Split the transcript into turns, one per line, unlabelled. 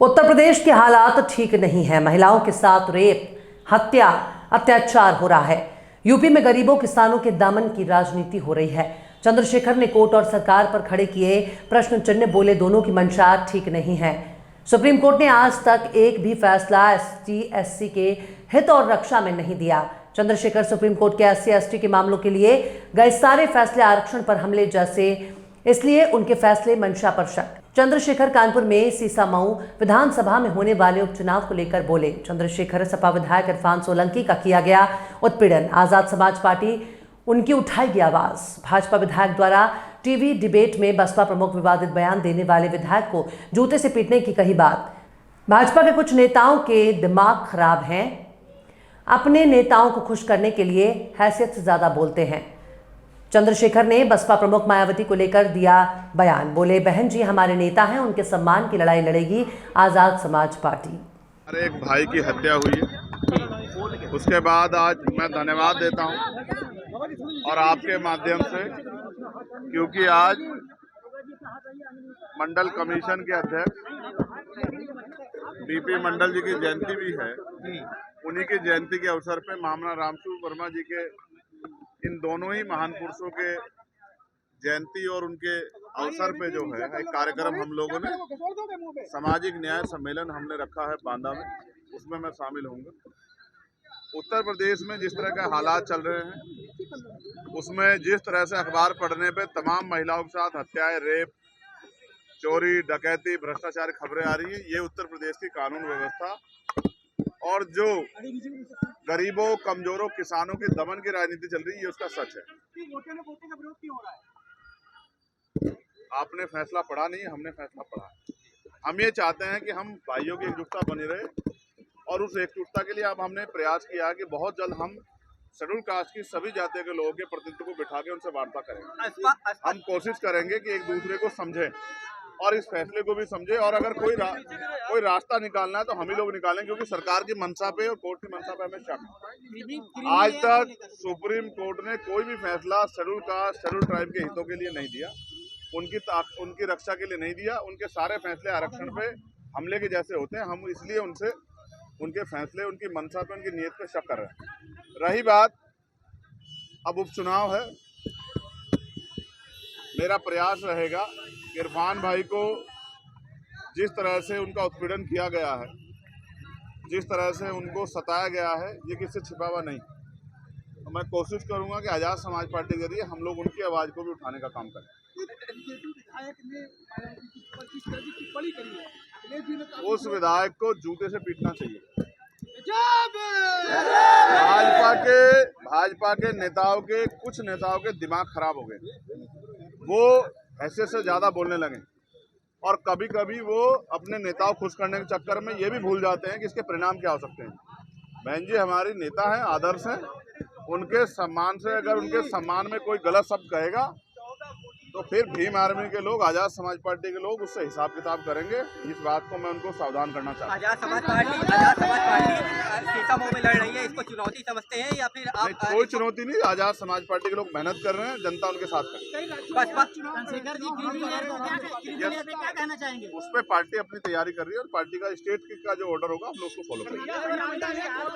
उत्तर प्रदेश के हालात ठीक नहीं है। महिलाओं के साथ रेप, हत्या, अत्याचार हो रहा है। यूपी में गरीबों किसानों के दामन की राजनीति हो रही है। चंद्रशेखर ने कोर्ट और सरकार पर खड़े किए प्रश्न चिन्ह, बोले दोनों की मंशा ठीक नहीं है। सुप्रीम कोर्ट ने आज तक एक भी फैसला ST/SC के हित और रक्षा में नहीं दिया। चंद्रशेखर सुप्रीम कोर्ट के SC/ST के मामलों के लिए गए सारे फैसले आरक्षण पर हमले जैसे, इसलिए उनके फैसले मंशा पर शक। चंद्रशेखर कानपुर में सीसामऊ विधानसभा में होने वाले उपचुनाव को लेकर बोले। चंद्रशेखर सपा विधायक इरफान सोलंकी का किया गया उत्पीड़न, आजाद समाज पार्टी उनकी उठाएगी आवाज। भाजपा विधायक द्वारा टीवी डिबेट में बसपा प्रमुख विवादित बयान देने वाले विधायक को जूते से पीटने की कही बात। भाजपा के कुछ नेताओं के दिमाग खराब हैं, अपने नेताओं को खुश करने के लिए हैसियत से ज्यादा बोलते हैं। चंद्रशेखर ने बसपा प्रमुख मायावती को लेकर दिया बयान, बोले बहन जी हमारे नेता हैं, उनके सम्मान की लड़ाई लड़ेगी आजाद समाज पार्टी।
हमारे एक भाई की हत्या हुई है, उसके बाद आज मैं धन्यवाद देता हूं और आपके माध्यम से, क्योंकि आज मंडल कमीशन के अध्यक्ष DP मंडल जी की जयंती भी है। उन्हीं की जयंती के अवसर पे महामना रामसूर वर्मा जी के, इन दोनों ही महान पुरुषों के जयंती और उनके अवसर पे जो है एक कार्यक्रम हम लोगों ने सामाजिक न्याय सम्मेलन हमने रखा है बांदा में, उसमें मैं शामिल होऊंगा। उत्तर प्रदेश में जिस तरह के हालात चल रहे हैं, उसमें जिस तरह से अखबार पढ़ने पे तमाम महिलाओं के साथ हत्याएं, रेप, चोरी, डकैती, भ्रष्टाचार खबरें आ रही है, ये उत्तर प्रदेश की कानून व्यवस्था और जो गरीबों, कमजोरों, किसानों की दमन की राजनीति चल रही है, ये उसका सच है। आपने फैसला पढ़ा नहीं, हमने फैसला पढ़ा। हम ये चाहते हैं कि हम भाइयों की एकजुटता बनी रहे और उस एकजुटता के लिए अब हमने प्रयास किया कि बहुत जल्द हम शेड्यूल कास्ट की सभी जातियों के लोगों के प्रतिनिधित्व को बिठा के उनसे वार्ता करेंगे। हम कोशिश करेंगे कि एक दूसरे को समझें और इस फैसले को भी समझे, और अगर कोई रास्ता निकालना है तो हम ही लोग निकालें, क्योंकि सरकार की मंशा पे और कोर्ट की मंशा पे हमें शक है। आज तक सुप्रीम कोर्ट ने कोई भी फैसला शेड्यूल कास्ट, शेड्यूल ट्राइब के हितों के लिए नहीं दिया, उनकी रक्षा के लिए नहीं दिया। उनके सारे फैसले आरक्षण पे हमले के जैसे होते हैं। हम इसलिए उनसे उनके फैसले, उनकी मंशा पे, उनकी नीयत पे शक कर रहे हैं। रही बात अब उपचुनाव है, मेरा प्रयास रहेगा कि इरफान भाई को जिस तरह से उनका उत्पीड़न किया गया है, जिस तरह से उनको सताया गया है, ये किसी छिपा हुआ नहीं। तो मैं कोशिश करूंगा कि आजाद समाज पार्टी के जरिए हम लोग उनकी आवाज को भी उठाने का काम करें। उस विधायक को जूते से पीटना चाहिए। भाजपा के नेताओं के, कुछ नेताओं के दिमाग खराब हो गए, वो ऐसे से ज्यादा बोलने लगे और कभी कभी वो अपने नेताओं खुश करने के चक्कर में ये भी भूल जाते हैं कि इसके परिणाम क्या हो सकते हैं। बहन जी हमारी नेता हैं, आदर्श हैं, उनके सम्मान से अगर उनके सम्मान में कोई गलत शब्द कहेगा तो फिर भीम आर्मी के लोग, आजाद समाज पार्टी के लोग उससे हिसाब किताब करेंगे। इस बात को मैं उनको सावधान करना चाहता हूँ।
आजाद समाज पार्टी सीसामऊ में लड़ रही है, इसको चुनौती समझते हैं या फिर आप?
कोई चुनौती नहीं, आजाद समाज पार्टी के लोग मेहनत कर रहे हैं, जनता उनके साथ है। उस पर पार्टी अपनी तैयारी कर रही है और पार्टी का स्टेट का जो ऑर्डर होगा हम लोग उसको फॉलो करेंगे।